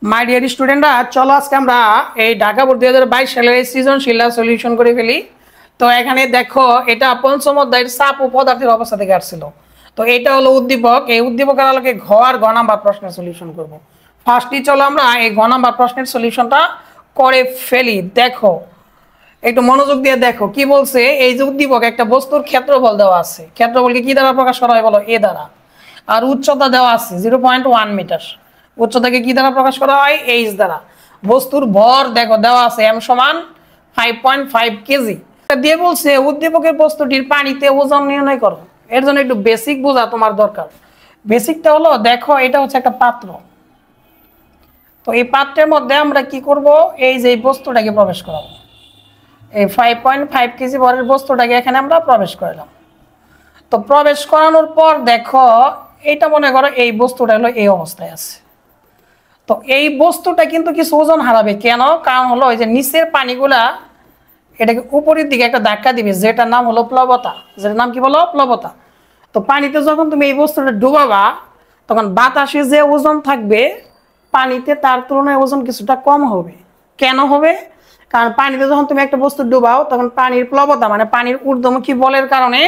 My dear স্টুডেন্টরা, চলো আজকে আমরা এই ঢাকা বোর্ড 2022 সালের সৃজনশীল সলিউশন করে ফেলি। তো এখানে দেখো, এটা পঞ্চম অধ্যায়ের চাপ ও পদার্থের অবস্থা থেকে আসছিল। তো এটা হলো উদ্দীপক। এই উদ্দীপকের আলোকে ঘ আর গ নাম্বার প্রশ্নের সলিউশন করব। ফার্স্টলি চলো আমরা এই ঘ নাম্বার প্রশ্নের সলিউশনটা করে ফেলি। দেখো, একটু মনোযোগ দিয়ে দেখো কি বলছে। এই যে উদ্দীপক, একটা বস্তুর ক্ষেত্রফল দেওয়া আছে। ক্ষেত্রফলকে কি দ্বারা প্রকাশ করা হয় বলো? এ দ্বারা। আর উচ্চতা দেওয়া আছে 0.1 মিটার। উচ্চতাকে কি দ্বারা প্রকাশ করা হয়? এইচ দ্বারা। বস্তুর ভর দেখো দেওয়া আছে m সমান 5.5 কেজি দিয়ে বলছে উদ্দীপকের বস্তুটির পানিতে ওজন নির্ণয় করো। এর জন্য একটু বেসিক বোঝা তোমার দরকার। বেসিকটা হলো, দেখো এটা হচ্ছে একটা পাত্র। তো এই পাত্রের মধ্যে আমরা কি করব? এই যে বস্তুটাকে প্রবেশ করাবো। এই 5.5 কেজি ভরের বস্তুটাকে এখানে আমরা প্রবেশ করালাম। তো প্রবেশ করানোর পর দেখো, এটা মনে করো এই বস্তুটা হলো এই অবস্থায় আছে। তো এই বস্তুটা কিন্তু কিছু ওজন হারাবে। কেন? কারণ হলো ওই যে নিচের পানিগুলা এটাকে উপরের দিকে একটা ধাক্কা দিবে, যেটার নাম হলো প্লবতা। যেটার নাম কি বলো? প্লবতা। তো পানিতে যখন তুমি এই বস্তুটা ডুবাবা, তখন বাতাসে যে ওজন থাকবে পানিতে তার তুলনায় ওজন কিছুটা কম হবে। কেন হবে? কারণ পানিতে যখন তুমি একটা বস্তু ডুবাও, তখন পানির প্লবতা মানে পানির ঊর্ধ্বমুখী বলের কারণে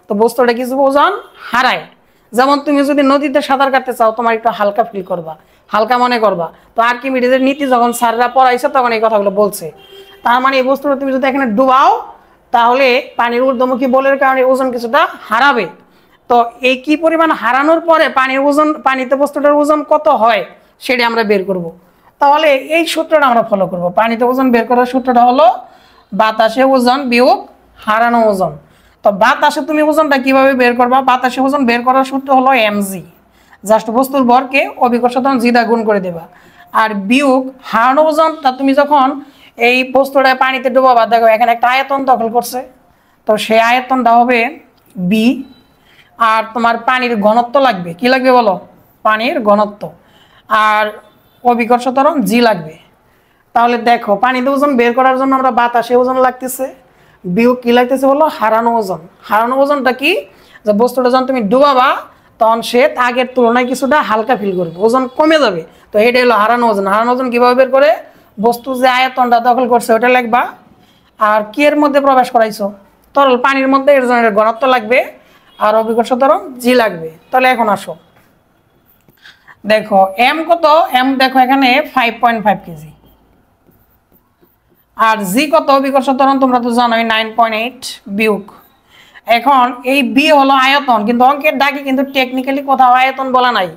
তো বস্তুটা কিছু ওজন হারায়। যেমন তুমি যদি নদীতে সাঁতার কাটতে চাও, তোমার একটু হালকা ফিল করবা, হালকা মনে করবা। তো আর্কিমিডিজের নীতি যখন স্যাররা পড়াইছে তখন এই কথাগুলো বলছে। তার মানে এই বস্তুটা তুমি যদি এখানে ডুবাও, তাহলে পানির ঊর্ধ্বমুখী বলের কারণে ওজন কিছুটা হারাবে। তো এই কি পরিমাণ হারানোর পরে পানির ওজন, পানিতে বস্তুটার ওজন কত হয় সেটা আমরা বের করব। তাহলে এই সূত্রটা আমরা ফলো করব। পানিতে ওজন বের করার সূত্রটা হলো বাতাসে ওজন বিয়োগ হারানো ওজন। তো বাতাসে তুমি ওজনটা কিভাবে বের করবা? বাতাসে ওজন বের করার সূত্র হলো mg। জাস্ট বস্তুর ভরকে অভিকর্ষ ত্বরণ জি দ্বারা গুণ করে দেবা। আর বিয়োগ হারানো ওজনটা তুমি যখন এই বস্তুটা পানিতে ডুবাবা, দেখো এখানে একটা আয়তন দখল করছে। তো সেই আয়তনটা হবে বি। আর তোমার পানির ঘনত্ব লাগবে, কি লাগবে বলো? পানির ঘনত্ব। আর অভিকর্ষ ত্বরণ জি লাগবে। তাহলে দেখো, পানিতে ওজন বের করার জন্য আমরা বাতাসে ওজন লাগতেছে, বিয়োগ কি লাগতেছে বলো? হারানো ওজন। হারানো ওজনটা কি? যে বস্তুটা যখন তুমি ডুবাবা, তখন সে আগের তুলনায় কিছুটা হালকা ফিল করবে, ওজন কমে যাবে। তো এটা হলো হারানো ওজন। হারানো ওজন কিভাবে বের করে? বস্তু যে আয়তনটা দখল করছে ওটা লিখবা। আর কি এর মধ্যে প্রবেশ করাইছো? তরল পানির মধ্যে। এর জন্য ঘনত্ব লাগবে আর অভিকর্ষ ত্বরণ জি লাগবে। তাহলে এখন আসো, দেখো এম কত? এম দেখো এখানে 5.5 কেজি। আর জি কত? অভিকর্ষ ত্বরণ তোমরা তো জানোই 9.8 বিয়োগ। এখন এই বি হলো আয়তন, কিন্তু অঙ্কের দাগে কিন্তু টেকনিক্যালি কোথাও আয়তন বলা নাই।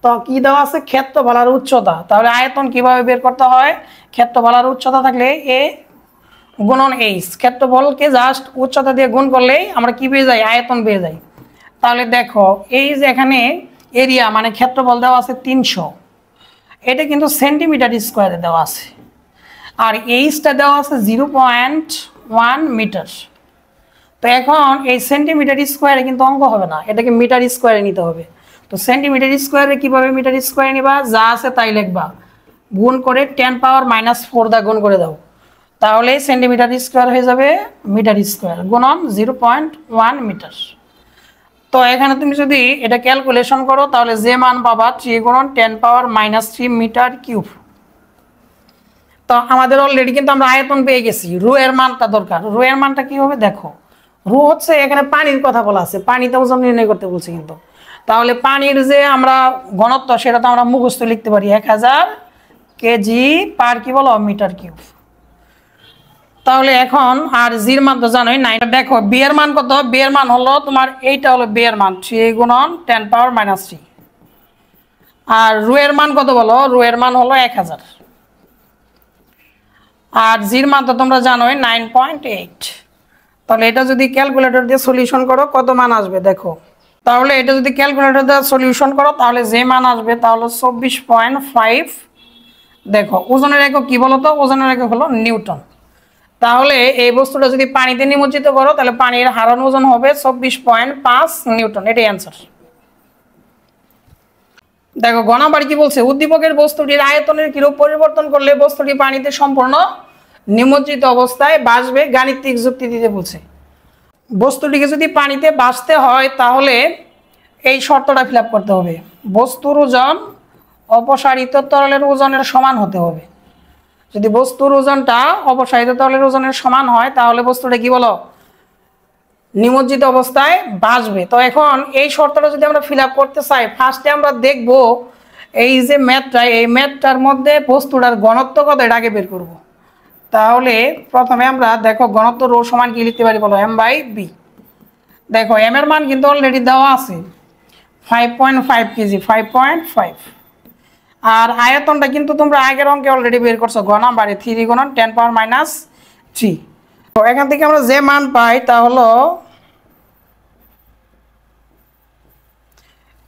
তো কি দেওয়া আছে? ক্ষেত্রফল আর উচ্চতা। তাহলে আয়তন কিভাবে বের করতে হয়? ক্ষেত্রফল আর উচ্চতা থাকলে এ গুণন এইচ। ক্ষেত্রফলকে জাস্ট উচ্চতা দিয়ে গুণ করলেই আমরা কি পেয়ে যাই? আয়তন পেয়ে যাই। তাহলে দেখো, এই যে এখানে এরিয়া মানে ক্ষেত্রফল দেওয়া আছে 300, এটা কিন্তু সেন্টিমিটার স্কোয়ারে দেওয়া আছে। আর এইচটা দেওয়া আছে 0.1 মিটার। তো এখন এই সেন্টিমিটার স্কোয়ারে কিন্তু অঙ্ক হবে না, এটাকে মিটার স্কোয়ারে নিতে হবে। তো সেন্টিমিটার স্কোয়ারে কিভাবে মিটার স্কোয়ারে নিবা? যা আছে তাই লিখবা, গুণ করে 10⁻⁴ দা গুণ করে দাও। তাহলে সেন্টিমিটার স্কোয়ার হয়ে যাবে মিটার স্কোয়ার গুণন 0.1 মিটার। তো এখানে তুমি যদি এটা ক্যালকুলেশন করো, তাহলে যে মান পাবা 3 গুণন 10⁻³ মিটার কিউব। তো আমাদের অলরেডি কিন্তু আমরা আয়তন পেয়ে গেছি। রো এর মানটা দরকার। রো এর মানটা কি হবে? দেখো, রো হচ্ছে এখানে পানির কথা বলা আছে, পানিতে ওজন নির্ণয় করতে বলছি কিন্তু। তাহলে পানির যে আমরা ঘনত্ব, সেটা তো আমরা মুখস্থ লিখতে পারি 1000 কেজি পার কি বলো? Metre cube. তাহলে এখন আর জির মান তো জানোই না। এটা দেখো বি এর মান কত? বি এর মান হলো তোমার, এইটা হলো বি এর মান 3 গুণন 10⁻³ আর রো এর মান কত বলো? রো এর মান হলো 1000। আর জির মান তো তোমরা জানোই 9.8। তাহলে এটা যদি ক্যালকুলেটর দিয়ে সলিউশন করো কত মান আসবে দেখো। তাহলে এটা যদি ক্যালকুলেটর দিয়ে সলিউশন করো, তাহলে যে মান আসবে তা হলো 24.5। দেখো ওজনের একক কি বলো তো? ওজনের একক হলো নিউটন। তাহলে এই বস্তুটা যদি পানিতে নিমজ্জিত করো, তাহলে পানির হারানো ওজন হবে 24.5 নিউটন। এটাই অ্যান্সার। দেখো গ নাম্বার কি বলছে? উদ্দীপকের বস্তুটির আয়তনের কিরূপ পরিবর্তন করলে বস্তুটি পানিতে সম্পূর্ণ নিমজ্জিত অবস্থায় ভাসবে, গাণিতিক যুক্তি দিতে বলছে। বস্তুটিকে যদি পানিতে ভাসতে হয়, তাহলে এই শর্তটা ফিল আপ করতে হবে। বস্তুর ওজন অপসারিত তরলের ওজনের সমান হতে হবে। যদি বস্তুর ওজনটা অপসারিত তরলের ওজনের সমান হয় তাহলে বস্তুটা কি বলো নিমজ্জিত অবস্থায় ভাসবে। তো এখন এই শর্তটা যদি আমরা ফিল আপ করতে চাই, ফার্স্টে আমরা দেখব এই যে ম্যাথটা, এই ম্যাথটার মধ্যে বস্তুটার ঘনত্ব কত এটা আগে বের করব। তাহলে প্রথমে আমরা দেখো ঘনত্ব রো সমান কি লিখতে পারি বলো, m/b। দেখো m এর মান কিন্তু অলরেডি দেওয়া আছে 5.5 কেজি, 5.5। আর আয়তনটা কিন্তু তোমরা আগের অঙ্কে অলরেডি বের করছো, ঘ নাম্বারে 3 গুণন 10⁻³ তো এখান থেকে আমরা যে মান পাই তা হলো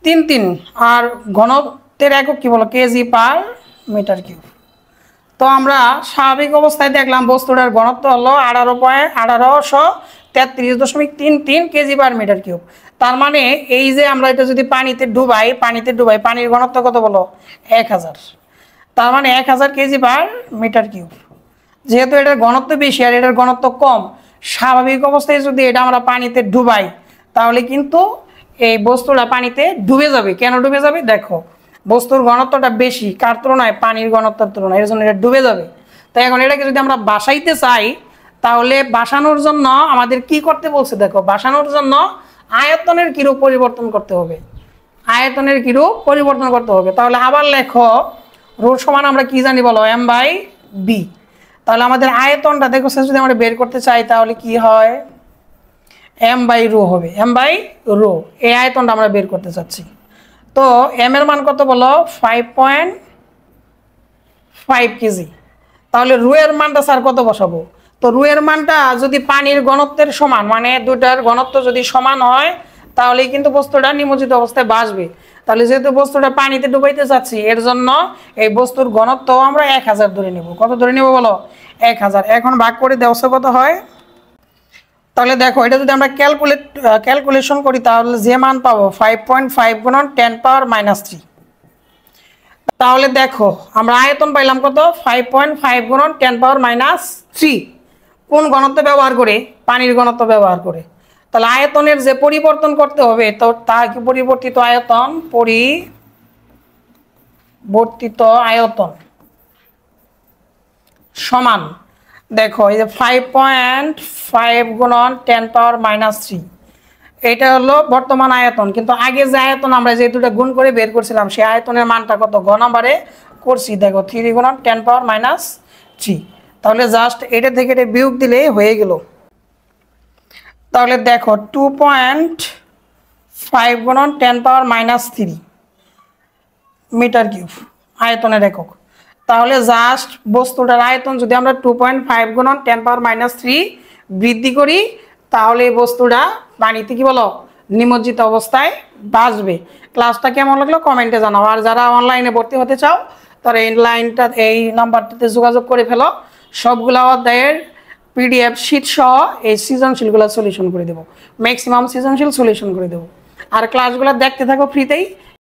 3 আর ঘনত্বের একক কি বলো kg/m³। তো আমরা স্বাভাবিক অবস্থায় দেখলাম বস্তুটার ঘনত্ব হলো 1833.33 kg/m³। তার মানে এই যে আমরা এটা যদি পানিতে ডুবাই পানির ঘনত্ব কত বলো 1000। তার মানে 1000 kg/m³। যেহেতু এটার ঘনত্ব বেশি আর এটার ঘনত্ব কম, স্বাভাবিক অবস্থায় যদি এটা আমরা পানিতে ডুবাই তাহলে কিন্তু এই বস্তুটা পানিতে ডুবে যাবে। কেন ডুবে যাবে? দেখো বস্তুর ঘনত্বটা বেশি কার তুলনায়, পানির ঘনত্বের তুলনায়, এর জন্য এটা ডুবে যাবে। তাই এখন এটাকে যদি আমরা বাসাইতে চাই তাহলে বাসানোর জন্য আমাদের কি করতে বলছে, দেখো বাসানোর জন্য আয়তনের কিরূপ পরিবর্তন করতে হবে, আয়তনের কিরূপ পরিবর্তন করতে হবে। তাহলে আবার লেখো রো সমান আমরা কি জানি বলো m/b। তাহলে আমাদের আয়তনটা দেখো যদি আমরা বের করতে চাই তাহলে কি হয় m/ρ হবে, m/ρ এই আয়তনটা আমরা বের করতে চাচ্ছি। তো m এর মান কত বলো 5.5 কেজি। তাহলে রু এর মানটা স্যার কত বসাবো? তো রু এর মানটা যদি পানির ঘনত্বের সমান, মানে দুটার ঘনত্ব যদি সমান হয় তাহলে কিন্তু বস্তুটা নিমজ্জিত অবস্থায় ভাসবে। তাহলে যেহেতু বস্তুটা পানিতে ডুবাইতে চাচ্ছি এর জন্য এই বস্তুর ঘনত্ব আমরা 1000 ধরে নেব। কত ধরে নেব বলো 1000। এখন ভাগ করে দেওয়া কত হয়, তাহলে দেখো এটা যদি আমরা ক্যালকুলেশন করি তাহলে যে মান পাবো 5.5 গুণন 10⁻³ তাহলে দেখো আমরা আয়তন পাইলাম কত 5.5 গুণন 10⁻³ কোন ঘনত্ব ব্যবহার করে, পানির ঘনত্ব ব্যবহার করে। তাহলে আয়তনের যে পরিবর্তন করতে হবে তো তা কি পরিবর্তিত আয়তন সমান দেখো এই যে 5.5 গুণন 10⁻³ এটা হলো বর্তমান আয়তন। কিন্তু আগে যে আয়তন আমরা যে দুটো গুণ করে বের করছিলাম সেই আয়তনের মানটা কত ঘ নাম্বারে করছি, দেখো 3 গুণন 10⁻³ তাহলে জাস্ট এটা থেকে এটা বিয়োগ দিলেই হয়ে গেল। তাহলে দেখো 2.5 গুণন 10⁻³ m³ আয়তনের একক। তাহলে জাস্ট বস্তুটার আয়তন যদি আমরা 2.5 গুণন 10⁻³ বৃদ্ধি করি তাহলে এই বস্তুটা পানিতে কি বলো নিমজ্জিত অবস্থায় ভাসবে। ক্লাসটা কেমন লাগলো কমেন্টে জানাও। আর যারা অনলাইনে ভর্তি হতে চাও তারা এই নাম্বারটাতে যোগাযোগ করে ফেলো। সবগুলা অধ্যায়ের PDF শীট সহ এই সৃজনশীলগুলো সলিউশন করে দেবো, ম্যাক্সিমাম সৃজনশীল সলিউশন করে দেবো। আর ক্লাসগুলো দেখতে থাকো ফ্রিতেই।